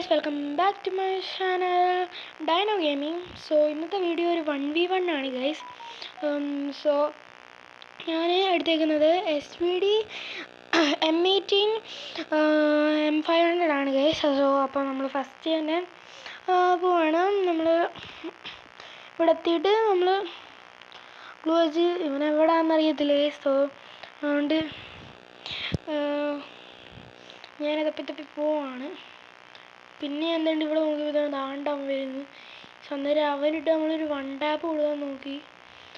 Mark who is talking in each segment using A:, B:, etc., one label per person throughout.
A: guys, welcome back to my channel Dino Gaming. So ഇന്നത്തെ video ഒരു 1v1 ആണ് guys. So ഞാൻ എടുത്തേക്കുന്നത് SVD M18 M500 ആണ് guys. So അപ്പോൾ നമ്മൾ ഫസ്റ്റ് തന്നെ പോവാണ്. നമ്മൾ ഇവിടെ എത്തിയിട്ട് നമ്മൾ ഗ്ലൂ വെച്ച് ഇവനെവിടാന്ന് അറിയത്തില്ല guys. So അതുകൊണ്ട് ഞാനത് തപ്പി പോവാണ്. പിന്നെ എന്തുണ്ട് ഇവിടെ നോക്കിയപ്പോൾ ദാണ്ടാൻ വരുന്നു. പക്ഷെ അന്നേരം അവനിട്ട് നമ്മളൊരു വൺ ടാപ്പ് കൊടുക്കാൻ നോക്കി,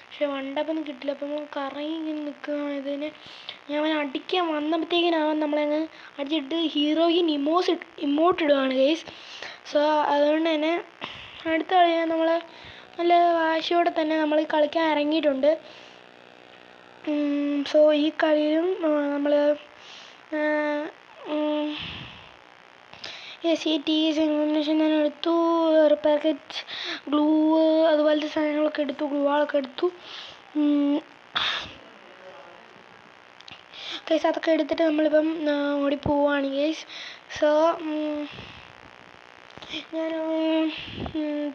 A: പക്ഷെ വൺ ടാപ്പൊന്നും കിട്ടില്ല. അപ്പം നമ്മൾ കറങ്ങി ഇങ്ങനെ നിൽക്കുന്നതിന് ഞാൻ അവൻ അടിക്കാൻ വന്നപ്പോഴത്തേക്കിനും അവൻ നമ്മളങ്ങ് അടിച്ചിട്ട് ഹീറോയിൻ ഇമോട്ട് ഇടുകയാണ് ഗൈസ്. സോ അതുകൊണ്ട് തന്നെ അടുത്ത കളി നമ്മൾ നല്ല വാശിയോടെ തന്നെ നമ്മൾ കളിക്കാൻ ഇറങ്ങിയിട്ടുണ്ട്. സോ ഈ കളിയിലും നമ്മൾ കോമ്പിനേഷൻ തന്നെ എടുത്തു. പാക്കറ്റ് ഗ്ലൂ അതുപോലത്തെ സാധനങ്ങളൊക്കെ എടുത്തു, ഗ്ലൂകളൊക്കെ എടുത്തു ഗൈസ്. അതൊക്കെ എടുത്തിട്ട് നമ്മളിപ്പം ഓടി പോവുകയാണ് ഗൈസ്. സോ ഞാൻ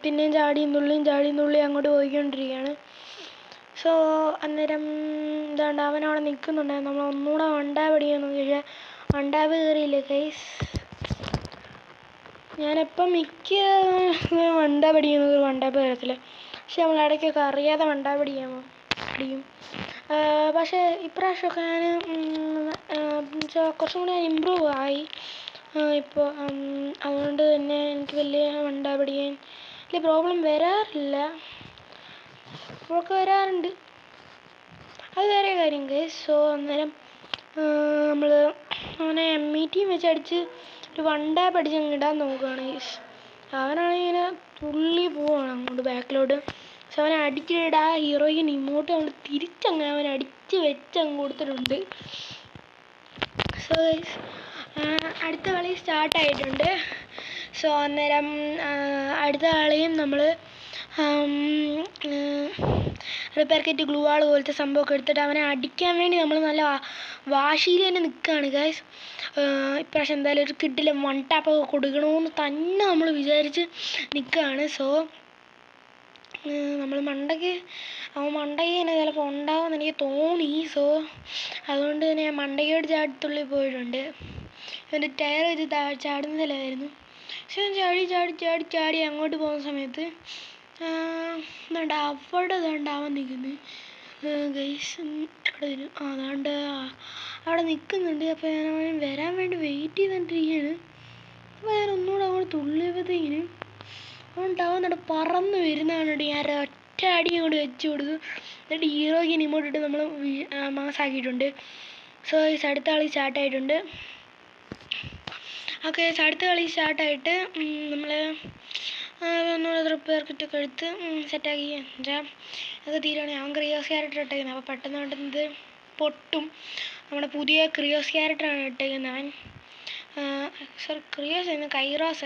A: പിന്നെയും ചാടിയും തുള്ളി അങ്ങോട്ട് പോയിക്കൊണ്ടിരിക്കുകയാണ്. സോ അന്നേരം എന്താണ്ട് അവനവിടെ നിൽക്കുന്നുണ്ടായിരുന്നു. നമ്മൾ ഒന്നുകൂടെ വണ്ടാവ് അടിക്കാൻ നോക്കി, പക്ഷേ വണ്ടാവ് കയറിയില്ല ഗൈസ്. ഞാനെപ്പം മിക്ക വണ്ടാവ് അടിക്കുന്നത് വണ്ടാവ് കയറത്തില്ല, പക്ഷെ നമ്മൾ ഇടയ്ക്കൊക്കെ അറിയാതെ വണ്ടാവ് അടിക്കും. പക്ഷേ ഇപ്രാവശ്യമൊക്കെ ഞാൻ കുറച്ചും കൂടി ഇമ്പ്രൂവ് ആയി ഇപ്പോൾ. അതുകൊണ്ട് തന്നെ എനിക്ക് വലിയ വണ്ടാവ് അടിക്കാൻ വലിയ പ്രോബ്ലം വരാറില്ല. ഇപ്പോഴൊക്കെ വരാറുണ്ട്, അത് വേറെ കാര്യം ഗൈസ്. സോ അന്നേരം നമ്മൾ അവനെ M18 വെച്ച് അടിച്ച് ഒരു വൺ ടാപ്പ് അടിച്ച് അങ്ങ് ഇടാൻ നോക്കുകയാണ് ഗൈസ്. അവനാണെങ്കിൽ ഇങ്ങനെ തുള്ളി പോവാണ് അങ്ങോട്ട് ബാക്കിലോട്ട്. പക്ഷെ അവനെ അടിച്ചിട്ട് ആ ഹീറോയിൻ ഇമോട്ട് അങ്ങോട്ട് തിരിച്ചങ്ങനെ അവൻ അടിച്ച് വെച്ച് അങ്ങ് കൊടുത്തിട്ടുണ്ട്. സോ ഗൈസ് അടുത്ത കളി സ്റ്റാർട്ടായിട്ടുണ്ട്. സോ അന്നേരം അടുത്ത കളിയും നമ്മൾ റിപ്പയർ ഗ്ലൂ വാൾ പോലത്തെ സംഭവമൊക്കെ എടുത്തിട്ട് അവനെ അടിക്കാൻ വേണ്ടി നമ്മൾ നല്ല വാശിയിൽ തന്നെ നിൽക്കുകയാണ് ഗൈസ്. ഇപ്രാവശ്യം എന്തായാലും ഒരു കിഡിലും വൺ ടാപ്പൊക്കെ കൊടുക്കണമെന്ന് തന്നെ നമ്മൾ വിചാരിച്ച് നിൽക്കുകയാണ്. സോ നമ്മൾ അവൻ മണ്ടയ്ക്ക് തന്നെ ചിലപ്പോൾ ഉണ്ടാവുമെന്ന് എനിക്ക് തോന്നി. സോ അതുകൊണ്ട് തന്നെ ഞാൻ മണ്ടയ്ക്കോട് ചാടിത്തുള്ളി പോയിട്ടുണ്ട്. ഇവൻ്റെ ടയർ വെച്ച് ചാടുന്നതിലായിരുന്നു. പക്ഷെ ഞാൻ ചാടി അങ്ങോട്ട് പോകുന്ന സമയത്ത് എന്താണ്ട് അവിടെ അവൻ നിൽക്കുന്നത് ഗൈസ്. അവിടെ അവിടെ നിൽക്കുന്നുണ്ട്. അപ്പോൾ ഞാൻ അവൻ വരാൻ വേണ്ടി വെയിറ്റ് ചെയ്തിട്ടിരിക്കുകയാണ്. അപ്പോൾ ഞാൻ ഒന്നുകൂടെ അങ്ങോട്ട് തുള്ളിയപ്പോഴത്തേക്കിനും അവൻ പറന്ന് വരുന്നതാണ്. ഞാൻ ഒറ്റ അടി അങ്ങോട്ട് വെച്ച് കൊടുത്തു. എന്നിട്ട് ഹീറോയ്ക്ക് ഇമോട്ടിട്ട് നമ്മൾ മാസാക്കിയിട്ടുണ്ട്. സോ ഗൈസ് അടുത്ത കളി സ്റ്റാർട്ടായിട്ടുണ്ട്. ഓക്കെ, അടുത്ത കളി സ്റ്റാർട്ടായിട്ട് നമ്മൾ ഒന്നുകൂടെ റിപ്പയർ കിറ്റൊക്കെ എടുത്ത് സെറ്റാക്കി അതൊക്കെ തീരുവാണെങ്കിൽ അവൻ ക്രിയോസ് ക്യാരക്ടർ ഇട്ടേക്കുന്നത്. അപ്പോൾ പെട്ടെന്ന് ഇത് പൊട്ടും. നമ്മുടെ പുതിയ ക്രിയോസ് ക്യാരക്ടറാണ് ഇട്ടേക്കുന്നത് അവൻ. സോറി, ക്രിയോസ് എന്ന് കൈറോസ്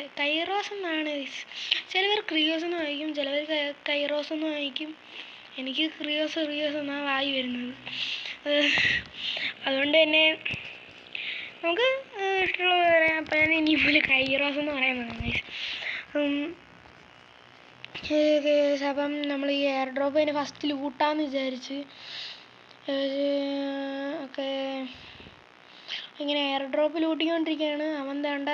A: എന്നാണ്. ചിലവർ ക്രിയോസ് എന്ന് വായിക്കും, ചിലവർ കൈറോസ് എന്ന് വായിക്കും. എനിക്ക് ക്രിയോസ് എന്നാണ് വായി വരുന്നത്. അതുകൊണ്ട് തന്നെ നമുക്ക് ഇഷ്ടമുള്ളത് പറയാം. അപ്പം ഞാൻ ഇനിയിപ്പോൾ കൈറോസ് എന്ന് പറയുന്നത്. അപ്പം നമ്മൾ ഈ എയർ ഡ്രോപ്പ് തന്നെ ഫസ്റ്റ് ലൂട്ടാന്ന് വിചാരിച്ച് ഒക്കെ ഇങ്ങനെ എയർ ഡ്രോപ്പ് ലൂട്ടിക്കൊണ്ടിരിക്കുകയാണ്. അവൻ വേണ്ട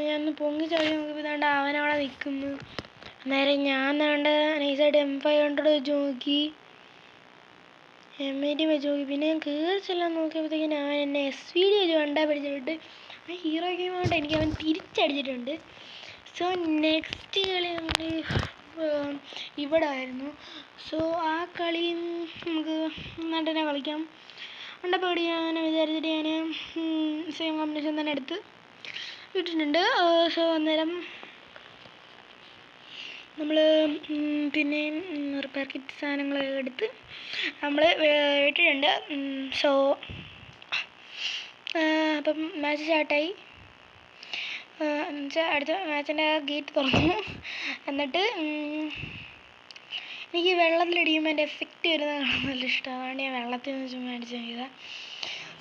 A: ഞാൻ പൊങ്ങി ചാടി നോക്കിയപ്പോൾ വേണ്ട അവനവിടെ നിൽക്കുന്നു. അന്നേരം ഞാൻ വേണ്ട നൈസായിട്ട് M500 വെച്ച് നോക്കി, M18 വെച്ച് നോക്കി. പിന്നെ ഞാൻ കയറി ചെല്ലാൻ നോക്കിയപ്പോഴത്തേക്കിനും അവൻ എന്നെ SVD വെച്ച് വണ്ടാ പിടിച്ചിട്ട് ആ ഹീറോ ഗെയിം കൊണ്ട് എനിക്ക് അവൻ തിരിച്ചടിച്ചിട്ടുണ്ട്. സോ നെക്സ്റ്റ് കളി നമ്മൾ ഇവിടെ ആയിരുന്നു. സോ ആ കളി നമുക്ക് നന്നായിട്ട് തന്നെ കളിക്കാം. വണ്ടപ്പോൾ ഞാൻ വിചാരിച്ചിട്ട് ഞാൻ സെയിം കോമ്പിനേഷൻ തന്നെ എടുത്ത് ഇട്ടിട്ടുണ്ട്. സോ അന്നേരം നമ്മൾ പിന്നെയും റിപ്പയർ കിറ്റ് സാധനങ്ങളൊക്കെ എടുത്ത് നമ്മൾ ഇട്ടിട്ടുണ്ട്. സോ അപ്പം മാച്ച് സ്റ്റാർട്ടായി. എന്നുവെച്ചാൽ അടുത്ത മാച്ചിൻ്റെ ഗേറ്റ് തുറന്നു. എന്നിട്ട് എനിക്ക് വെള്ളത്തിലടിക്കുമ്പോൾ എൻ്റെ എഫക്റ്റ് വരുന്നത് കാണാൻ നല്ല ഇഷ്ടമാണ്. അതുകൊണ്ട് ഞാൻ വെള്ളത്തിൽ നിന്ന് ചുമ്മാ അടിച്ച് നോക്കിയതാണ്.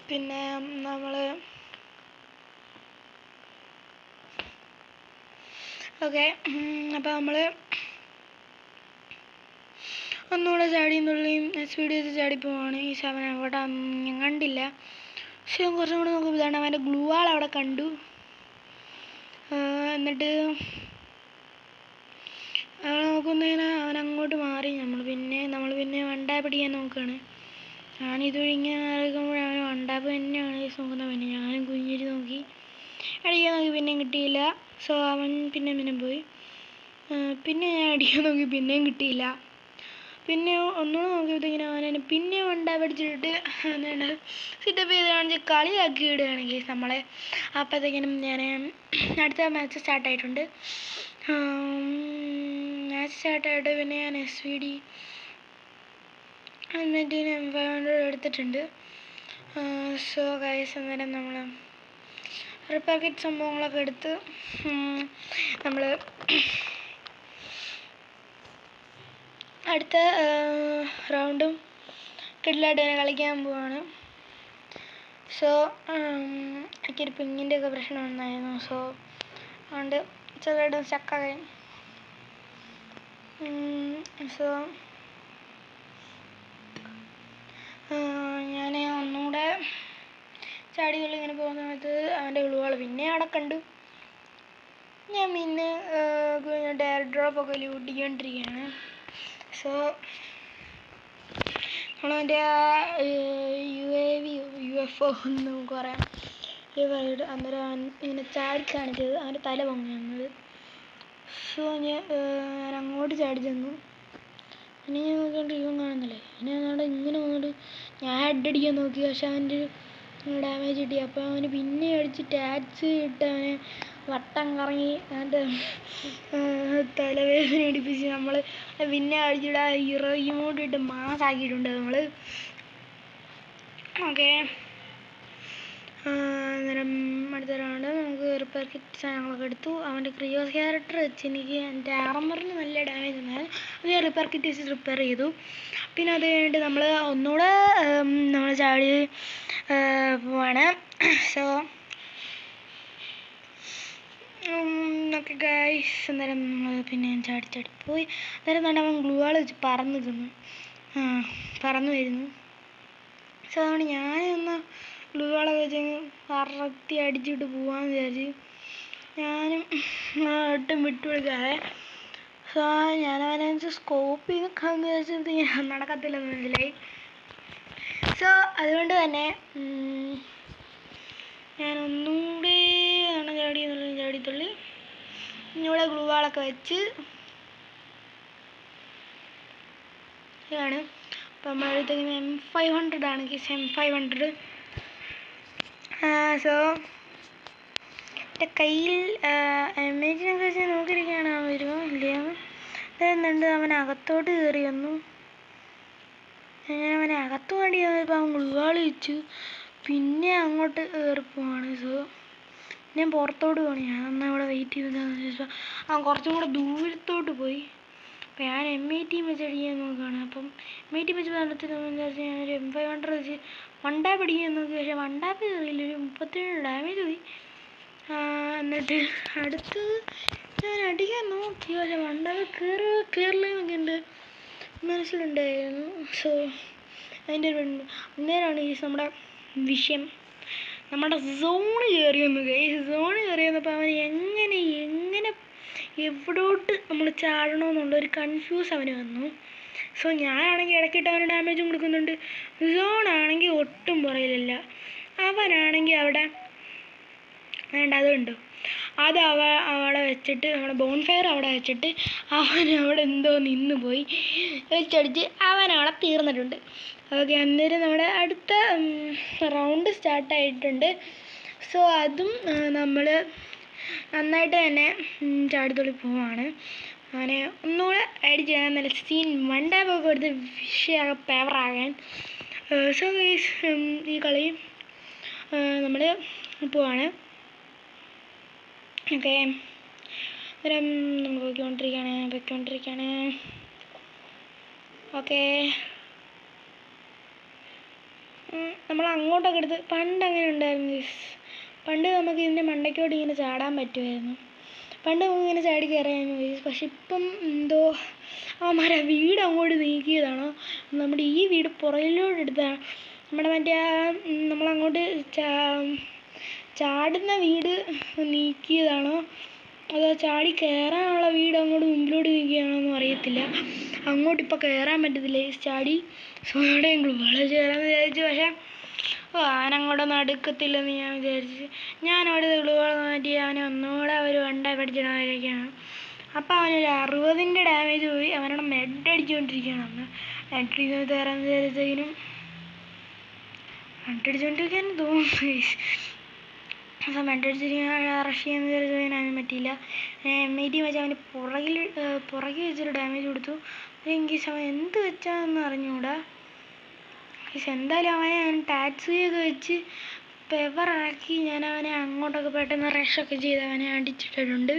A: പിന്നെ നമ്മൾ ഓക്കെ, അപ്പോൾ നമ്മൾ ഒന്നുകൂടെ ചാടിയെന്നുള്ളിയും സ്പീഡ് ചെയ്ത് ചാടിപ്പോവാണ്. ഈ അവൻ അവിടെ ഞാൻ കണ്ടില്ല, പക്ഷെ കുറച്ചും കൂടെ നോക്കുമ്പോൾ ഇതാണ് അവൻ്റെ ഗ്ലൂ വാൾ അവിടെ കണ്ടു. എന്നിട്ട് അവൻ നോക്കുന്നതിന് അവൻ അങ്ങോട്ട് മാറി. നമ്മൾ പിന്നെ വണ്ടാപ്പ് അടിക്കാൻ നോക്കുകയാണ്. ഞാനിതുവഴി ഇങ്ങനെ നടക്കുമ്പോഴാണ് അവൻ വണ്ടാപ്പ് തന്നെയാണ് നോക്കുന്നത്. പിന്നെ ഞാനും കുഞ്ഞിരി നോക്കി അടിക്കാൻ നോക്കി, പിന്നെയും കിട്ടിയില്ല. സോ അവൻ പിന്നെ പോയി. പിന്നെ ഞാൻ അടിക്കാൻ നോക്കി, പിന്നെയും കിട്ടിയില്ല. പിന്നെ ഒന്നുകൂടെ നോക്കിയപ്പോഴത്തേക്കിനും അവനെ പിന്നെ വണ്ടാപ്പ് അടിച്ചിട്ട് എന്താണ് സിറ്റപ്പ് ചെയ്ത് കാണിച്ച് കളിയാക്കി ഇടുകയാണെങ്കിൽ നമ്മളെ. അപ്പോഴത്തേക്കിനും ഞാൻ അടുത്ത മാച്ച് സ്റ്റാർട്ടായിട്ടുണ്ട്. മാച്ച് സ്റ്റാർട്ടായിട്ട് പിന്നെ ഞാൻ SVD എന്നിട്ട് M500 എടുത്തിട്ടുണ്ട്. സോ ഗൈസ്, അന്നേരം നമ്മൾ റിപ്പയർ കിറ്റ് സംഭവങ്ങളൊക്കെ എടുത്ത് നമ്മൾ അടുത്ത റൗണ്ടും കിഡിലായിട്ട് തന്നെ കളിക്കാൻ പോവാണ്. സോ എനിക്കൊരു പിങ്ങിൻ്റെ ഒക്കെ പ്രശ്നം ഉണ്ടായിരുന്നു. സോ അതുകൊണ്ട് ചെറുതായിട്ട് സ്റ്റക്കായി. സോ ഞാൻ ഒന്നുകൂടെ ചാടി തുള്ളി ഇങ്ങനെ പോകുന്ന സമയത്ത് അവൻ്റെ ഉളുവാൾ പിന്നെ അവിടെ കണ്ടു. ഞാൻ പിന്നെ ഡയർ ഡ്രോപ്പൊക്കെ ലൂട്ടിക്കൊണ്ടിരിക്കുകയാണ്. സോ നമ്മളതിൻ്റെ UFO എന്ന് നമുക്ക് പറയാം. അന്നേരം ഇങ്ങനെ ചാടി കാണിച്ചത് അവൻ്റെ തല പൊങ്ങി വന്നത്. സോ ഞാൻ അങ്ങോട്ട് ചാടി ചെന്നു. പിന്നെ ഞാൻ നോക്കിക്കൊണ്ട് ഇവൻ കാണുന്നില്ലേ, പിന്നെ അതുകൊണ്ട് ഇങ്ങനെ വന്നിട്ട് ഞാൻ ഹെഡ് അടിക്കാൻ നോക്കി, പക്ഷെ അവൻ്റെ ഒരു ഡാമേജ് കിട്ടി. അപ്പോൾ അവന് പിന്നെ അടിച്ച് ടാറ്റ്സ് ഇട്ട് അവനെ വട്ടം കറങ്ങി അവൻ്റെ തലവേദന അടിപ്പിച്ച് നമ്മൾ പിന്നെ അടിച്ചിട്ട് ഇറങ്ങിട്ട് മാസാക്കിയിട്ടുണ്ട് നമ്മൾ. ഓക്കെ, അന്നേരം അടുത്ത റൗണ്ട് നമുക്ക് റിപ്പയർ കിറ്റ് സാധനങ്ങളൊക്കെ എടുത്തു. അവൻ്റെ ക്രിയോസ് ക്യാരക്ടർ വെച്ച് എനിക്ക് എൻ്റെ ആർമറിന് നല്ല ഡാമേജ് ഉണ്ടായിരുന്നു. അത് ഞാൻ റിപ്പയർ കിറ്റ് വെച്ച് റിപ്പയർ ചെയ്തു. പിന്നെ അത് കഴിഞ്ഞിട്ട് നമ്മൾ ഒന്നുകൂടെ നമ്മൾ ചാടി പോവാണ്. സോ ഓക്കെ ഗൈസ്, അന്നേരം നമ്മൾ പിന്നെ ചാടിപ്പോയി. അന്നേരം തന്നെ അവൻ ഗ്ലൂ വാൾ വെച്ച് പറന്നു വരുന്നു. സോ അതുകൊണ്ട് ഞാനൊന്ന് ഗ്ലൂ വാളൊക്കെ വെച്ച് പറത്തി അടിച്ചിട്ട് പോവാമെന്ന് വിചാരിച്ച് ഞാനും ഒട്ടും വിട്ടുകൊടുക്കാതെ. സോ ഞാനവനെ സ്കോപ്പ് ചെയ്ത് കളന്ന് വിചാരിച്ചത് നടക്കത്തില്ലെന്ന് മനസ്സിലായി. സോ അതുകൊണ്ട് തന്നെ ഞാൻ ഒന്നുകൂടെ ചാടിത്തുള്ളി ഇവിടെ ഗ്ലൂ വാളൊക്കെ വെച്ച് ആണ്. അപ്പം നമ്മളടുത്തേക്ക് M500 ആണ് കേസ്, M500. സോ എൻ്റെ കയ്യിൽ ഇമേജിനൊക്കെ വെച്ച് നോക്കിയിരിക്കുകയാണ് അവൻ വരുമോ ഇല്ലയെന്ന്. അതെന്നുണ്ട് അവൻ അകത്തോട്ട് കയറി വന്നു. ഞാൻ അവനെ അകത്ത് വേണ്ടി വന്നപ്പോൾ അവൻ ഗ്ലൂവാൾ വെച്ചു പിന്നെ അങ്ങോട്ട് കയറിപ്പോവാണ്. സോ ഞാൻ പുറത്തോട്ട് പോകണം. ഞാൻ എന്നാൽ ഇവിടെ വെയിറ്റ് ചെയ്തെന്ന് ചോദിച്ചാൽ അവൻ കുറച്ചും കൂടെ ദൂരത്തോട്ട് പോയി. അപ്പോൾ ഞാൻ M18 വെച്ച് അടിക്കാൻ നോക്കുകയാണ്. അപ്പം M18 വെച്ച് നടത്തില്ലെന്ന് വിചാരിച്ച് ഞാനൊരു M500 വെച്ച് വണ്ടാപ്പ് അടിക്കാൻ നോക്കി. പക്ഷേ വണ്ടാപ്പ് കയറിയില്ല, ഒരു 37 ഡാമേജ് പോയി. എന്നിട്ട് അടുത്ത് ഞാൻ അടിക്കാൻ നോക്കി, പക്ഷേ വണ്ടാപ്പ് കയറില്ലെന്നൊക്കെ ഉണ്ട് മനസ്സിലുണ്ടായിരുന്നു. സോ അതിൻ്റെ ഒരു അന്നേരമാണ് ഈ നമ്മുടെ വിഷയം, നമ്മുടെ സോണ് കയറി വന്നു. സോണ് കയറി വന്നപ്പോൾ അവൻ എങ്ങനെ എവിടോട്ട് നമ്മൾ ചാടണമെന്നുള്ളൊരു കൺഫ്യൂസ് അവന് വന്നു. സോ ഞാനാണെങ്കിൽ ഇടയ്ക്കിട്ട് അവന് ഡാമേജും കൊടുക്കുന്നുണ്ട്. സോണാണെങ്കിൽ ഒട്ടും പുറയിലില്ല. അവനാണെങ്കിൽ അവിടെ വേണ്ട അതുണ്ട്, അത് അവിടെ വെച്ചിട്ട് നമ്മുടെ ബോൺഫയർ അവിടെ വെച്ചിട്ട് അവൻ അവിടെ എന്തോ നിന്ന് പോയി വെച്ചടിച്ച് അവനവിടെ തീർന്നിട്ടുണ്ട്. ഓക്കെ, അന്നേരം നമ്മുടെ അടുത്ത റൗണ്ട് സ്റ്റാർട്ടായിട്ടുണ്ട്. സോ അതും നമ്മൾ നന്നായിട്ട് തന്നെ ചാടിത്തുള്ളി പോവാണ്. അങ്ങനെ ഒന്നുകൂടെ അടിച്ച് നല്ല സീൻ വണ്ടാപ്പൊക്കെ എടുത്ത് വിഷയമൊക്കെ പേവറാകാൻ. സോ ഈ കളി നമ്മൾ പോവാണ്. ഓക്കെ, അന്നേരം നമ്മൾ പോയിക്കൊണ്ടിരിക്കുകയാണ്. ഓക്കെ, നമ്മൾ അങ്ങോട്ടൊക്കെ എടുത്ത് പണ്ട് അങ്ങനെ ഉണ്ടായിരുന്നു. പണ്ട് നമുക്ക് ഇതിൻ്റെ മണ്ടയ്ക്കോട്ട് ഇങ്ങനെ ചാടാൻ പറ്റുമായിരുന്നു. പണ്ട് നമുക്കിങ്ങനെ ചാടി കയറാനും പക്ഷെ ഇപ്പം എന്തോ അവന്മാരെ വീട് അങ്ങോട്ട് നീക്കിയതാണോ, നമ്മുടെ ഈ വീട് പുറകിലോട്ട് എടുത്താണ്, നമ്മുടെ മറ്റേ നമ്മളങ്ങോട്ട് ചാടുന്ന വീട് നീക്കിയതാണോ അതോ ചാടി കയറാനുള്ള വീട് അങ്ങോട്ട് മുമ്പിലോട്ട് നീക്കിയാണോന്നും അറിയത്തില്ല. അങ്ങോട്ട് ഇപ്പോൾ കയറാൻ പറ്റത്തില്ല ചാടി. സോ അവിടെ വളരെ കയറാമെന്ന് വിചാരിച്ചു, പക്ഷേ അവനങ്ങോട്ടൊന്നും അടുക്കത്തില്ലെന്ന് ഞാൻ വിചാരിച്ചു. ഞാൻ അവിടെ ഗ്ലൂവാൾ മാറ്റി അവനെ ഒന്നുകൂടെ ഒരു വണ്ട പഠിച്ചിടാനൊക്കെയാണ്. അപ്പോൾ അവനൊരു 60ൻ്റെ ഡാമേജ് പോയി. അവനോട് മെഡ് അടിച്ചുകൊണ്ടിരിക്കുകയാണ്. അന്ന് മെഡ് കയറാമെന്ന് വിചാരിച്ചതിനും മെഡടിച്ചുകൊണ്ടിരിക്കാനും തോന്നുന്നു. അപ്പോൾ മെഡടിച്ചിരിക്കാൻ റഷ് ചെയ്യാമെന്ന് വിചാരിച്ചതിന് അവന് പറ്റിയില്ല. M80 വെച്ച് അവന് പുറകിൽ വെച്ചൊരു ഡാമേജ് കൊടുത്തു. ഇൻകേസ് അവൻ എന്ത് വെച്ചാന്ന് അറിഞ്ഞുകൂടാ. എന്തായാലും അവൻ ടാക്സിയൊക്കെ വെച്ച് പെവറാക്കി ഞാൻ അവനെ അങ്ങോട്ടൊക്കെ പെട്ടെന്ന് റഷൊക്കെ ചെയ്ത് അവനെ അടിച്ചിട്ടിട്ടുണ്ട്.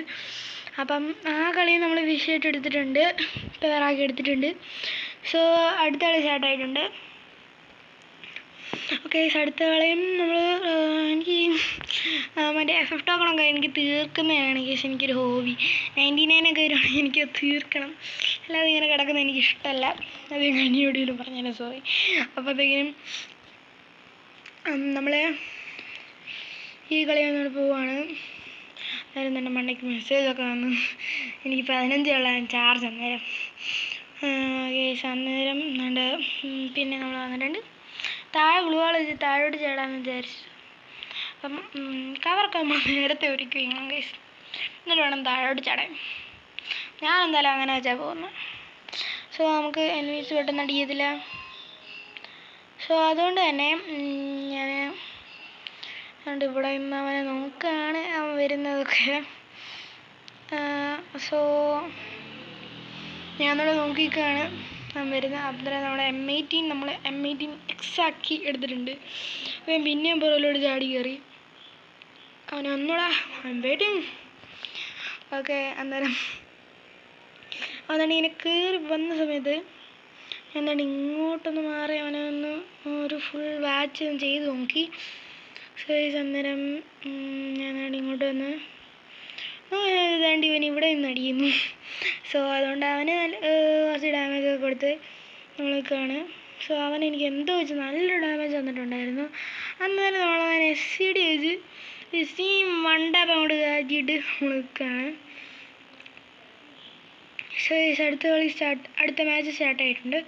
A: അപ്പം ആ കളി നമ്മൾ വിഷയമായിട്ട് എടുത്തിട്ടുണ്ട്, പെവറാക്കി എടുത്തിട്ടുണ്ട്. സോ അടുത്ത കളി സ്റ്റാർട്ടായിട്ടുണ്ട്. ഓക്കെ, അടുത്ത കളിയും നമ്മൾ എനിക്ക് മറ്റേ FF ടോക്കണൊക്കെ എനിക്ക് തീർക്കുന്നതാണ് എനിക്കൊരു ഹോബി. 99 ഒക്കെ വരുവാണെങ്കിൽ എനിക്ക് തീർക്കണം, അല്ലാതെ ഇങ്ങനെ കിടക്കുന്നത് എനിക്കിഷ്ടമല്ല. അത് കഞ്ഞിയോടിയിലും പറഞ്ഞാൽ സോറി. അപ്പോഴത്തേക്കിനും നമ്മൾ ഈ കളി വന്നോട് പോവുകയാണ്. അന്നേരം തന്നെ മണ്ടയ്ക്ക് മെസ്സേജൊക്കെ വന്നു, എനിക്ക് 15 ചാർജ് അന്നേരം. അന്നേരം പിന്നെ നമ്മൾ വന്നിട്ടുണ്ട്. താഴെ ഗ്ലൂവാൾ വെച്ച് താഴോട്ട് ചാടാമെന്ന് വിചാരിച്ചു. അപ്പം കവറൊക്കെ നമ്മൾ നേരത്തെ ഒരുക്കി വയ്ക്കണം ഗൈസ്, എന്നിട്ട് വേണം താഴോട്ട് ചാടാൻ. ഞാൻ എന്തായാലും അങ്ങനെ വെച്ചാൽ പോകുന്നത്. സോ നമുക്ക് എനിമീസ് പെട്ടെന്ന് അടിക്കത്തില്ല. സോ അതുകൊണ്ട് തന്നെ ഞാൻ ഇവിടെ നിന്ന് അവനെ നോക്കുകയാണ്, അവൻ വരുന്നതൊക്കെ. സോ ഞാനവിടെ നോക്കിയിരിക്കുകയാണ് അവൻ വരുന്നത്. അന്നേരം നമ്മുടെ M18 എക്സാക്കി എടുത്തിട്ടുണ്ട്. അവൻ പിന്നെയും പുറകിലോട്ട് ചാടി കയറി. അവനെ ഒന്നുകൂടെ വെയിറ്റിംഗ്. ഓക്കെ, അന്നേരം ഇങ്ങനെ കയറി വന്ന സമയത്ത് ഇങ്ങോട്ടൊന്ന് മാറി അവനെ ഒന്ന് ഒരു ഫുൾ വാച്ച് ചെയ്ത് നോക്കി. സോ അന്നേരം ഞാനാണ് ഇങ്ങോട്ട് വന്ന് ഇവൻ ഇവിടെ നിന്ന് അടിക്കുന്നു. സോ അതുകൊണ്ട് അവന് കുറച്ച് ഡാമേജ് ഒക്കെ കൊടുത്ത് നമ്മൾക്കാണ്. സോ അവൻ എനിക്ക് എന്തോ വെച്ച് നല്ലൊരു ഡാമേജ് തന്നിട്ടുണ്ടായിരുന്നു. അന്നേരം നമ്മളവൻ SCD വെച്ച് മണ്ടാപ്പം അങ്ങോട്ട് കാറ്റിയിട്ട് നമ്മൾക്കാണ്. സോ അടുത്ത മാച്ച് സ്റ്റാർട്ടായിട്ടുണ്ട്.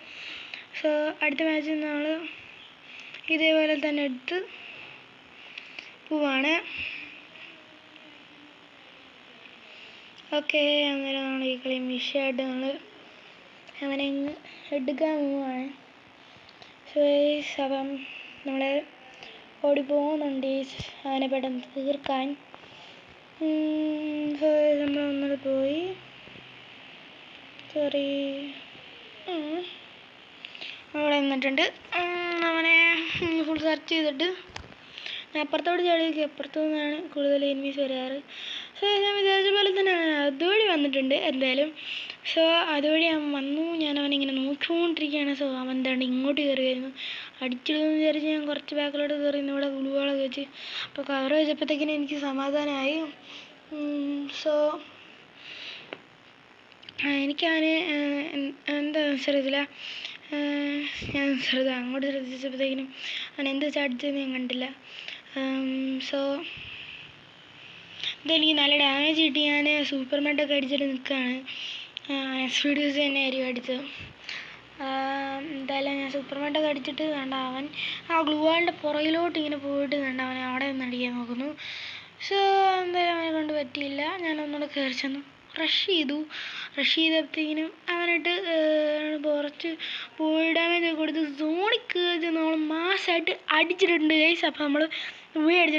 A: സോ അടുത്ത മാച്ച് നമ്മൾ ഇതേപോലെ തന്നെ എടുത്ത് പോവാണ്. ഓക്കെ, അന്നേരം നമ്മൾ ഈ കളി വിഷയമായിട്ട് നമ്മൾ അവനെ എടുക്കാൻ പോവുകയാണ്. സോ അപ്പം നമ്മൾ ഓടിപ്പോകുന്നുണ്ട് അവനെ പെട്ടെന്ന് തീർക്കാൻ. സോ നമ്മൾ ഒന്നുകൂടെ പോയി അവിടെ നിന്നിട്ടുണ്ട്. അവനെ ഫുൾ സെർച്ച് ചെയ്തിട്ട് അപ്പുറത്തോട്ട് ചാടിയൊക്കെ അപ്പുറത്തു നിന്നാണ് കൂടുതൽ എനിമീസ് വരാറ്. സോ ഞാൻ വിചാരിച്ച പോലെ തന്നെ അവൻ അതുവഴി വന്നിട്ടുണ്ട് എന്തായാലും. സോ അതുവഴി അവൻ വന്നു, ഞാൻ അവനിങ്ങനെ നോക്കിക്കൊണ്ടിരിക്കുകയാണ്. സോ അവൻ എന്താണ് ഇങ്ങോട്ട് കയറിയായിരുന്നു. അടിച്ചിടുമെന്ന് വിചാരിച്ച് ഞാൻ കുറച്ച് ബാക്കിലോട്ട് കയറി ഇവിടെ ഗ്ലൂവാളൊക്കെ വെച്ച് അപ്പോൾ കവർ വെച്ചപ്പോഴത്തേക്കിനും എനിക്ക് സമാധാനമായി. സോ എനിക്കവന് എന്താണെന്ന് ശ്രദ്ധിച്ചില്ല. ഞാൻ അങ്ങോട്ട് ശ്രദ്ധിച്ചപ്പോഴത്തേക്കിനും അവൻ എന്ത് ചാടിച്ചതെന്ന് ഞാൻ കണ്ടില്ല. സോ ഇതെനിക്ക് നല്ല ഡാമേജ് കിട്ടി. ഞാൻ സൂപ്പർ മെഡൊക്കെ അടിച്ചിട്ട് നിൽക്കുകയാണ്. SVDs തന്നെ ആയിരിക്കും അടിച്ചത്. എന്തായാലും ഞാൻ സൂപ്പർ മെഡൊക്കെ അടിച്ചിട്ട് വേണ്ട അവൻ ആ ഗ്ലൂവാളിൻ്റെ പുറകിലോട്ട് ഇങ്ങനെ പോയിട്ട് വേണ്ട അവനെ അവിടെ നിന്ന് അടിക്കാൻ നോക്കുന്നു. സോ എന്തായാലും അവനെ കൊണ്ട് പറ്റിയില്ല. ഞാൻ ഒന്നുകൂടെ കയറി ചെന്നു റഷ് ചെയ്തപ്പോഴത്തേക്കിനും അവനായിട്ട് കുറച്ച് ഫുൾ ഡാമേജ് ഒക്കെ കൊടുത്ത് സോണിൽ കയറി നമ്മൾ മാസ്സായിട്ട് അടിച്ചിട്ടുണ്ട് ഗൈസ്. അപ്പോൾ നമ്മൾ അടിച്ചിട്ടുണ്ട്.